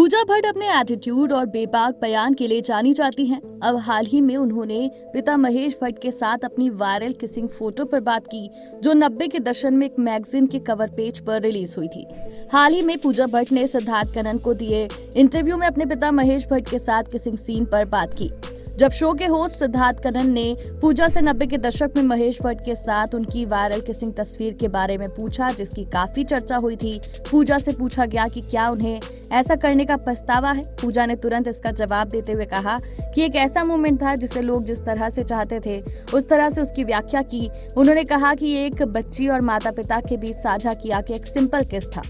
पूजा भट्ट अपने एटीट्यूड और बेबाक बयान के लिए जानी जाती हैं। अब हाल ही में उन्होंने पिता महेश भट्ट के साथ अपनी वायरल किसिंग फोटो पर बात की, जो 90 के दशक में एक मैगजीन के कवर पेज पर रिलीज हुई थी। हाल ही में पूजा भट्ट ने सिद्धार्थ कनन को दिए इंटरव्यू में अपने पिता महेश भट्ट के साथ किसिंग सीन पर बात की। जब शो के होस्ट सिद्धार्थ कनन ने पूजा से 90 के दशक में महेश भट्ट के साथ उनकी वायरल किसिंग तस्वीर के बारे में पूछा, जिसकी काफी चर्चा हुई थी। पूजा से पूछा गया कि क्या उन्हें ऐसा करने का पछतावा है। पूजा ने तुरंत इसका जवाब देते हुए कहा कि एक ऐसा मोमेंट था जिसे लोग जिस तरह से चाहते थे उस तरह से उसकी व्याख्या की। उन्होंने कहा कि ये एक बच्ची और माता पिता के बीच साझा किया कि एक सिंपल किस था।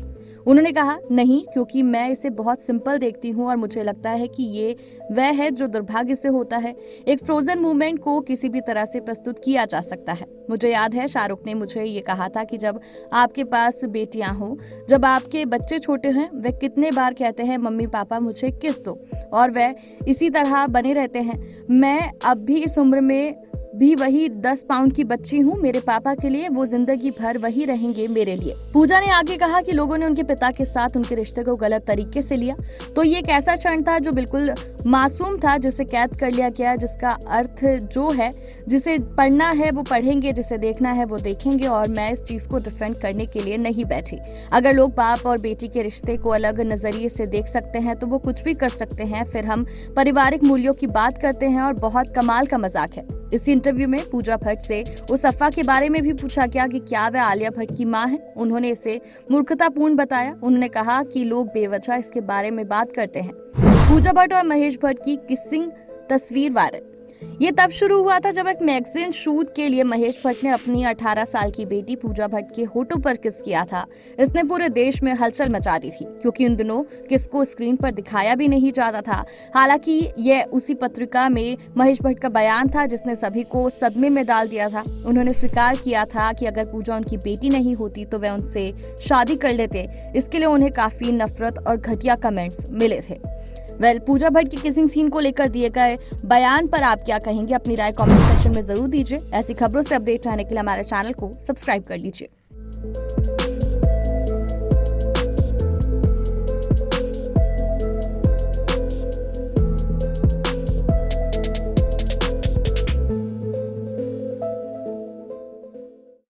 उन्होंने कहा नहीं, क्योंकि मैं इसे बहुत सिंपल देखती हूँ और मुझे लगता है कि ये वह है जो दुर्भाग्य से होता है। एक फ्रोजन मूवमेंट को किसी भी तरह से प्रस्तुत किया जा सकता है। मुझे याद है शाहरुख ने मुझे ये कहा था कि जब आपके पास बेटियां हो, जब आपके बच्चे छोटे हैं, वे कितने बार कहते हैं मम्मी पापा मुझे किस दो, और वह इसी तरह बने रहते हैं। मैं अब भी इस उम्र में भी वही 10 पाउंड की बच्ची हूँ। मेरे पापा के लिए वो जिंदगी भर वही रहेंगे मेरे लिए। पूजा ने आगे कहा कि लोगों ने उनके पिता के साथ उनके रिश्ते को गलत तरीके से लिया, तो ये एक ऐसा क्षण था जो बिल्कुल मासूम था, जिसे कैद कर लिया गया, जिसका अर्थ जो है, जिसे पढ़ना है वो पढ़ेंगे, जिसे देखना है वो देखेंगे, और मैं इस चीज को डिफेंड करने के लिए नहीं बैठी। अगर लोग बाप और बेटी के रिश्ते को अलग नजरिए से देख सकते हैं तो वो कुछ भी कर सकते हैं। फिर हम पारिवारिक मूल्यों की बात करते हैं और बहुत कमाल का मजाक है। इस इंटरव्यू में पूजा भट्ट से उस अफवाह के बारे में भी पूछा गया कि क्या वह आलिया भट्ट की मां है। उन्होंने इसे मूर्खतापूर्ण बताया। उन्होंने कहा कि लोग बेवजह इसके बारे में बात करते हैं। पूजा भट्ट और महेश भट्ट की किसिंग तस्वीर वायरल। ये तब शुरू हुआ था जब एक मैगजीन शूट के लिए महेश भट्ट ने अपनी 18 साल की बेटी पूजा भट्ट के होठों पर किस किया था। इसने पूरे देश में हलचल मचा दी थी, क्योंकि उन दिनों किस को स्क्रीन पर दिखाया भी नहीं जाता था। हालांकि यह उसी पत्रिका में महेश भट्ट का बयान था जिसने सभी को सदमे में डाल दिया था। उन्होंने स्वीकार किया था कि अगर पूजा उनकी बेटी नहीं होती तो वह उनसे शादी कर लेते। इसके लिए उन्हें काफी नफरत और घटिया कमेंट्स मिले थे। पूजा भट्ट की किसिंग सीन को लेकर दिए गए बयान पर आप क्या कहेंगे? अपनी राय कमेंट सेक्शन में जरूर दीजिए। ऐसी खबरों से अपडेट रहने के लिए हमारे चैनल को सब्सक्राइब कर लीजिए।